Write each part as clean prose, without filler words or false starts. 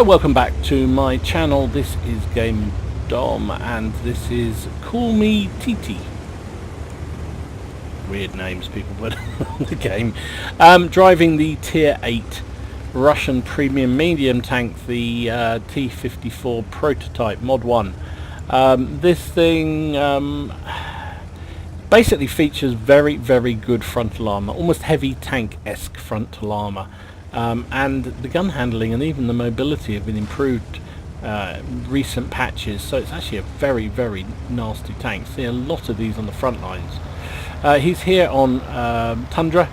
Hello, welcome back to my channel. This is Game Dom and this is Call Me TT. Weird names people put on the game. Driving the Tier 8 Russian premium medium tank, the T-54 prototype Mod 1. This thing basically features very good frontal armor, almost heavy tank-esque frontal armor. And the gun handling and even the mobility have been improved recent patches, so it's actually a very nasty tank. See a lot of these on the front lines. He's here on Tundra,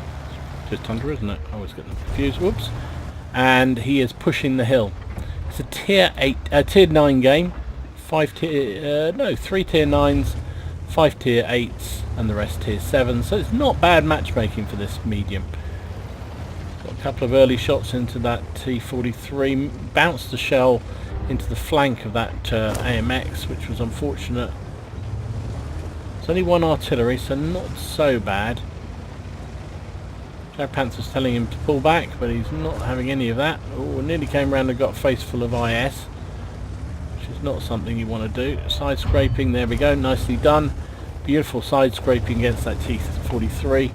just Tundra isn't it? I always get them confused, whoops. And he is pushing the hill. It's a tier 9 game, 3 tier 9s, 5 tier 8s and the rest tier 7s, so it's not bad matchmaking for this medium. Got a couple of early shots into that T-43, bounced the shell into the flank of that AMX, which was unfortunate. It's only one artillery, so not so bad. Panther's telling him to pull back, but he's not having any of that. Oh, nearly came round and got a face full of IS, which is not something you want to do. Side scraping, there we go, nicely done. Beautiful side scraping against that T-43.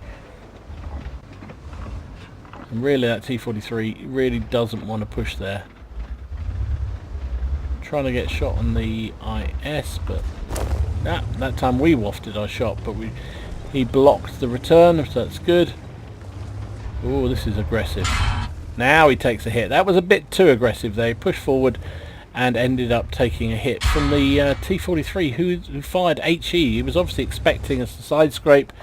And really that T-43 really doesn't want to push there. Trying to get shot on the IS, but that time we wafted our shot, but he blocked the return, so that's good. Oh, this is aggressive. Now he takes a hit. That was a bit too aggressive. They pushed forward and ended up taking a hit from the T-43 who fired HE. He was obviously expecting us to side scrape,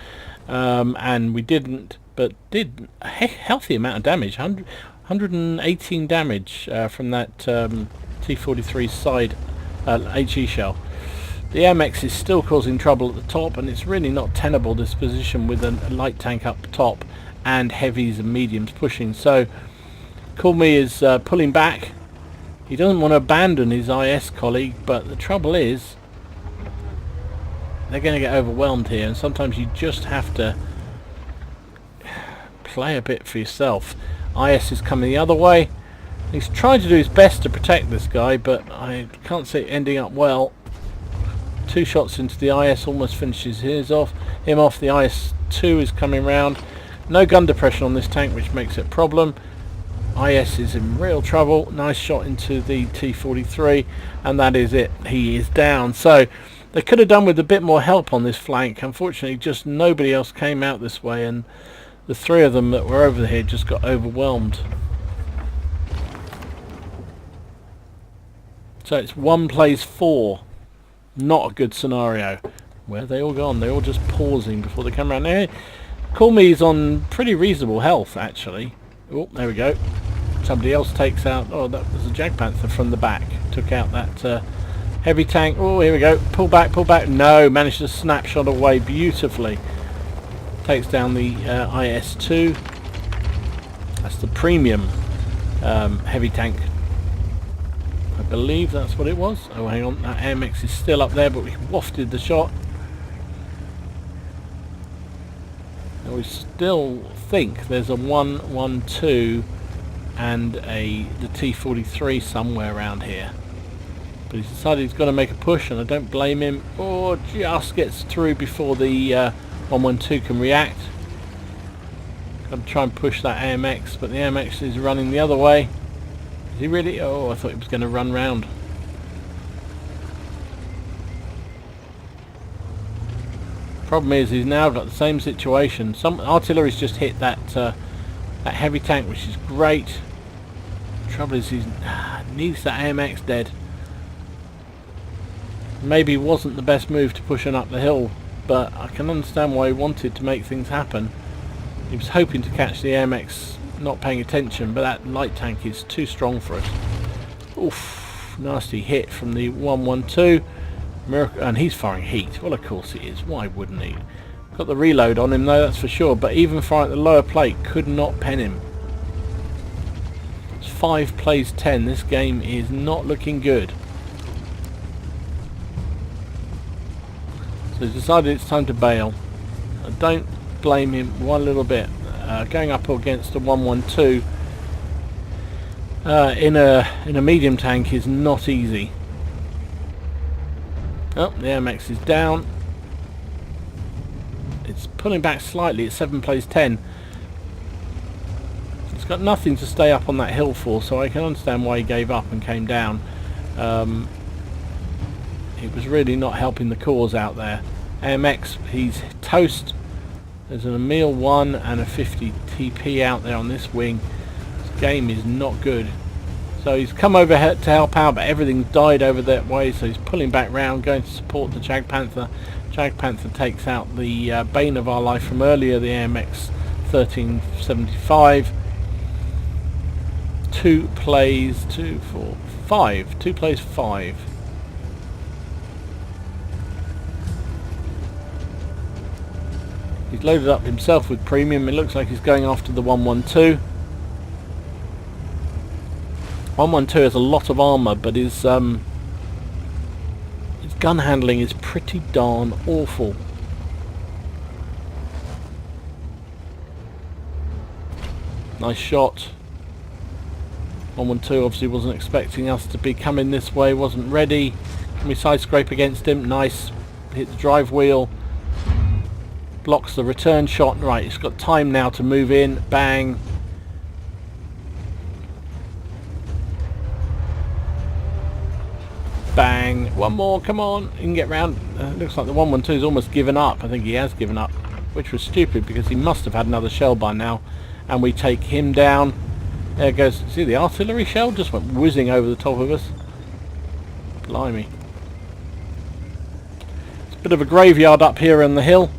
and we didn't, but did a healthy amount of damage. 118 damage from that T-43 side HE shell. The AMX is still causing trouble at the top, and it's really not tenable, this position with a light tank up top and heavies and mediums pushing. So Call Me is pulling back. He doesn't want to abandon his IS colleague, but the trouble is they're going to get overwhelmed here, and sometimes you just have to play a bit for yourself. IS is coming the other way. He's trying to do his best to protect this guy, but I can't see it ending up well. 2 shots into the IS almost finishes him off. The IS-2 is coming round. No gun depression on this tank, which makes it a problem. IS is in real trouble. Nice shot into the T-43, and that is it. He is down. So they could have done with a bit more help on this flank. Unfortunately, just nobody else came out this way, and the 3 of them that were over here just got overwhelmed. So it's 1 plays 4. Not a good scenario. Where are they all gone? They're all just pausing before they come around. Now, Call Me is on pretty reasonable health, actually. Oh, there we go. Somebody else takes out... Oh, that was a Jag Panther from the back. Took out that heavy tank. Oh, here we go. Pull back, pull back. No, managed to snapshot away beautifully. Takes down the IS-2. That's the premium heavy tank. I believe that's what it was. Oh, hang on. That AMX is still up there, but we wafted the shot. Now we still think there's a 1-1-2 and the T-43 somewhere around here. But he's decided he's got to make a push, and I don't blame him. Or just gets through before the 1-1-2 can react. Got to try and push that AMX, but the AMX is running the other way. Is he really? Oh, I thought he was going to run round. Problem is, he's now got the same situation. Some artillery's just hit that that heavy tank, which is great. Trouble is, he needs that AMX dead. Maybe wasn't the best move to push him up the hill, but I can understand why he wanted to make things happen. He was hoping to catch the AMX, not paying attention, but that light tank is too strong for us. Oof, nasty hit from the 1-1-2. And he's firing heat. Well, of course he is. Why wouldn't he? Got the reload on him though, that's for sure, but even firing at the lower plate could not pen him. It's 5 plays 10. This game is not looking good. So he's decided it's time to bail. I don't blame him one little bit. Going up against a 1-1-2 in a medium tank is not easy. Oh, the AMX is down. It's pulling back slightly. It's 7 plays 10. It's got nothing to stay up on that hill for, so I can understand why he gave up and came down. It was really not helping the cause out there. AMX, he's toast. There's an Emil 1 and a 50 TP out there on this wing. This game is not good. So he's come over to help out, but everything's died over that way, so he's pulling back round, going to support the Jag Panther. Jag Panther takes out the bane of our life from earlier, the AMX 1375. 2 plays 2, 4, 5. 2 plays 5. He's loaded up himself with premium. It looks like he's going after the 112. 112 has a lot of armour, but his gun handling is pretty darn awful. Nice shot. 112 obviously wasn't expecting us to be coming this way, wasn't ready. Can we side scrape against him? Nice. Hit the drive wheel. Blocks the return shot. Right, it's got time now to move in. Bang. Bang. One more, come on. You can get round. Looks like the 112 is almost given up. I think he has given up, which was stupid because he must have had another shell by now. And we take him down. There goes. See, the artillery shell just went whizzing over the top of us. Blimey. It's a bit of a graveyard up here on the hill.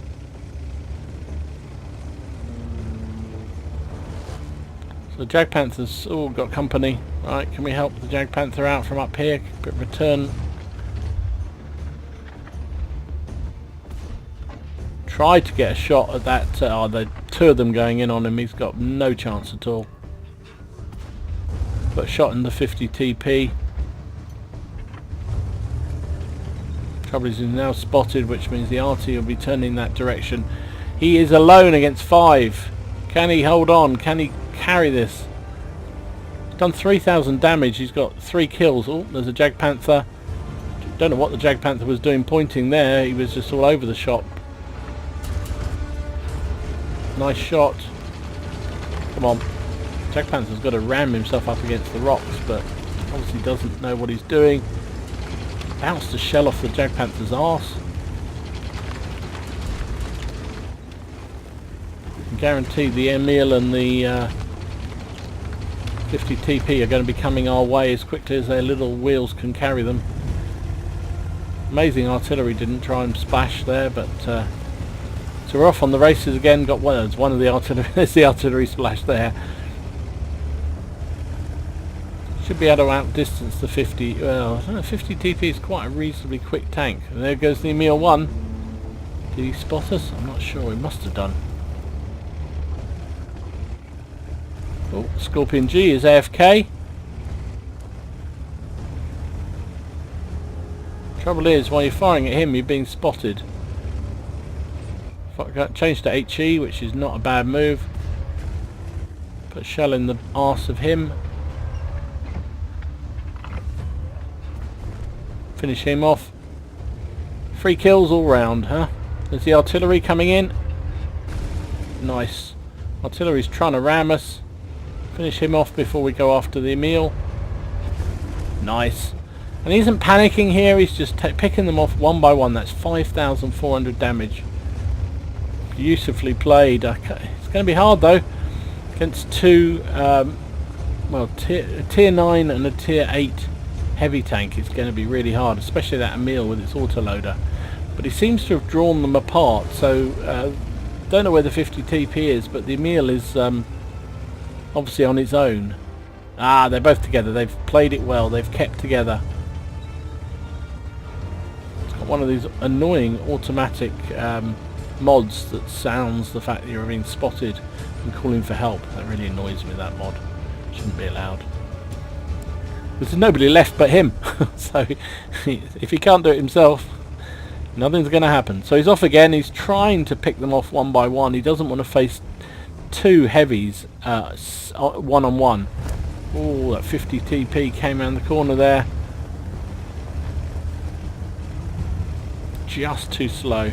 So the Jag Panther's all got company. Right, can we help the Jag Panther out from up here? Bit return. Tried to get a shot at that. The 2 of them going in on him. He's got no chance at all. Got shot in the 50 TP. Trouble is he's now spotted, which means the RT will be turning that direction. He is alone against 5. Can he hold on? Can he carry this? He's done 3,000 damage. He's got 3 kills. Oh, there's a Jag Panther. Don't know what the Jag Panther was doing pointing there. He was just all over the shop. Nice shot. Come on. Jag Panther's got to ram himself up against the rocks, but obviously doesn't know what he's doing. Bounced a shell off the Jag Panther's arse. Guaranteed the Emil and the 50 TP are going to be coming our way as quickly as their little wheels can carry them. Amazing artillery didn't try and splash there, but so we're off on the races again. Got one of the artillery. There's the artillery splash there. Should be able to outdistance the 50. Well, I don't know. 50 TP is quite a reasonably quick tank. And there goes the Emil 1. Did he spot us? I'm not sure. He must have done. Oh, Scorpion G is AFK. Trouble is, while you're firing at him, you're being spotted. Change to HE, which is not a bad move. Put a shell in the arse of him. Finish him off. 3 kills all round, huh? There's the artillery coming in. Nice. Artillery's trying to ram us. Finish him off before we go after the Emil. Nice. And he isn't panicking here, he's just picking them off one by one. That's 5,400 damage. Beautifully played. It's going to be hard though. Against 2, well, tier 9 and a tier 8 heavy tank. It's going to be really hard, especially that Emil with its autoloader. But he seems to have drawn them apart, so don't know where the 50 TP is, but the Emil is obviously on its own. Ah, they're both together. They've played it well. They've kept together. It's got one of these annoying automatic mods that sounds the fact that you're being spotted and calling for help. That really annoys me, that mod. Shouldn't be allowed. There's nobody left but him. So if he can't do it himself, nothing's going to happen. So he's off again. He's trying to pick them off one by one. He doesn't want to face 2 heavies one on one. Oh, that 50 TP came around the corner there. Just too slow.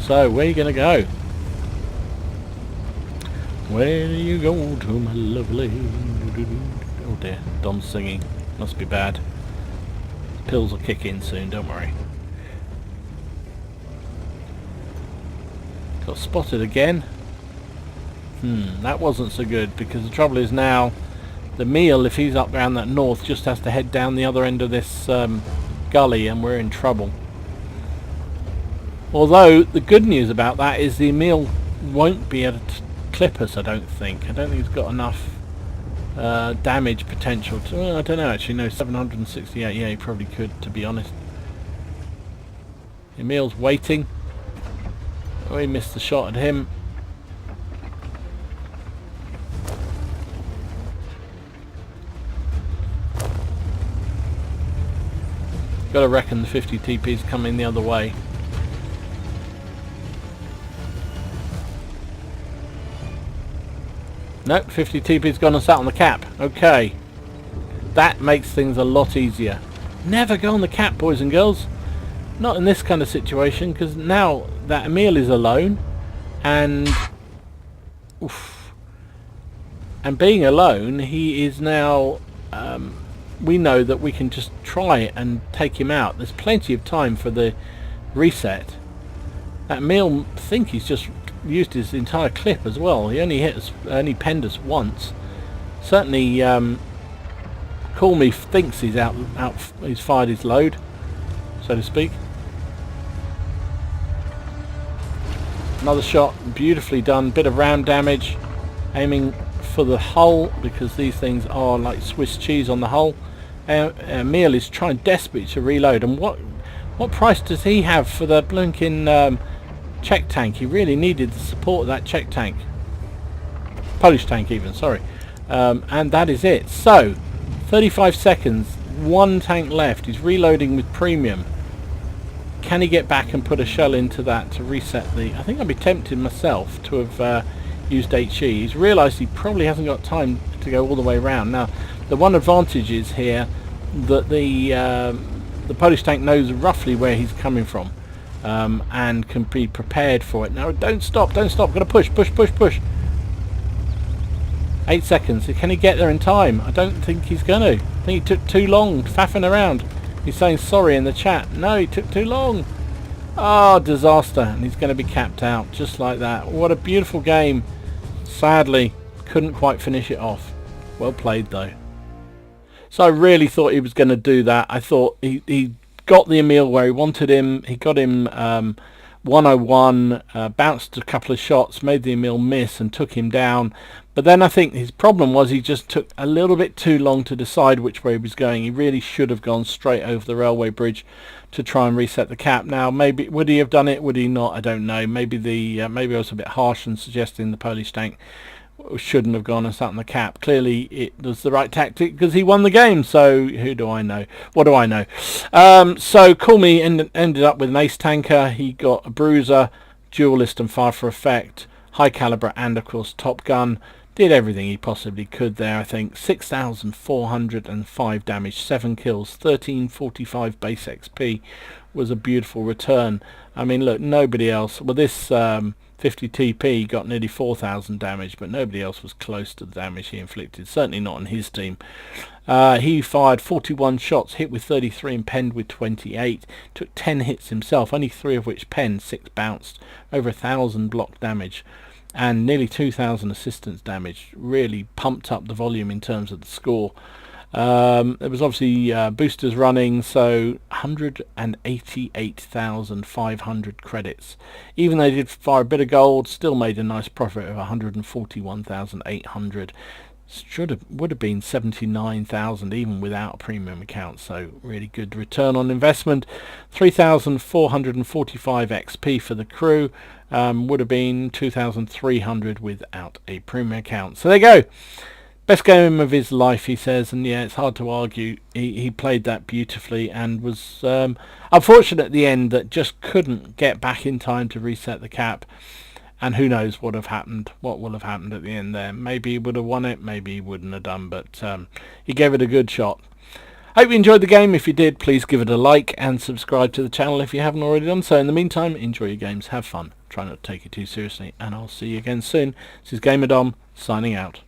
So, where are you going to go? Where do you go to, my lovely? Oh dear, Dom's singing. Must be bad. Pills will kick in soon, don't worry. Got spotted again. That wasn't so good, because the trouble is now the meal, if he's up around that north, just has to head down the other end of this gully and we're in trouble. Although the good news about that is the meal won't be able to clip us, I don't think. I don't think it's got enough damage potential to, I don't know actually, no, 768, yeah, he probably could, to be honest. Emil's waiting. Oh, he missed the shot at him. Gotta reckon the 50 TP's coming the other way. Nope, 50 TP's gone and sat on the cap. Okay. That makes things a lot easier. Never go on the cap, boys and girls. Not in this kind of situation, because now that Emil is alone, and being alone, he is now, we know that we can just try and take him out. There's plenty of time for the reset. That Emil, I think he's just used his entire clip as well. He only penned us once. Certainly, Call Me thinks he's he's fired his load, so to speak. Another shot, beautifully done. Bit of ram damage, aiming for the hull, because these things are like Swiss cheese on the hull. Emil is trying desperately to reload, and what price does he have for the blinking check tank? He really needed the support of that check tank, Polish tank even, sorry. And that is it. So 35 seconds, one tank left. He's reloading with premium. Can he get back and put a shell into that to reset the... I think I'd be tempted myself to have used HE. He's realised he probably hasn't got time to go all the way around. Now, the one advantage is here that the Polish tank knows roughly where he's coming from, and can be prepared for it. Now, don't stop, got to push. 8 seconds. Can he get there in time? I don't think he's going to. I think he took too long faffing around. He's saying sorry in the chat. No, he took too long. Oh, disaster. And he's going to be capped out just like that. What a beautiful game. Sadly, couldn't quite finish it off. Well played though. So I really thought he was going to do that. I thought he got the Emil where he wanted him. He got him 101, bounced a couple of shots, made the Emil miss and took him down. But then I think his problem was he just took a little bit too long to decide which way he was going. He really should have gone straight over the railway bridge to try and reset the cap. Now, maybe would he have done it? Would he not? I don't know. Maybe maybe I was a bit harsh in suggesting the Polish tank shouldn't have gone and sat on the cap. Clearly, it was the right tactic because he won the game. So who do I know? What do I know? So Call Me ended up with an ace tanker. He got a bruiser, duelist, and fire for effect, high caliber, and of course top gun. Did everything he possibly could there, I think. 6,405 damage, 7 kills, 1345 base XP was a beautiful return. I mean, look, nobody else... Well, this 50 TP got nearly 4,000 damage, but nobody else was close to the damage he inflicted. Certainly not on his team. He fired 41 shots, hit with 33 and penned with 28. Took 10 hits himself, only 3 of which penned, 6 bounced. Over 1,000 block damage. And nearly 2,000 assistance damage. Really pumped up the volume in terms of the score. There was obviously boosters running, so 188,500 credits. Even though they did fire a bit of gold, still made a nice profit of 141,800. Would have been 79,000 even without a premium account, so really good return on investment. 3,445 XP for the crew. Would have been 2,300 without a premium account. So there you go. Best game of his life, he says, and yeah, it's hard to argue. He played that beautifully and was unfortunate at the end that just couldn't get back in time to reset the cap. and who knows what will have happened at the end there. Maybe he would have won it, maybe he wouldn't have done, but he gave it a good shot. Hope you enjoyed the game. If you did, please give it a like and subscribe to the channel if you haven't already done so. In the meantime, enjoy your games, have fun, try not to take it too seriously, and I'll see you again soon. This is GamerDom, signing out.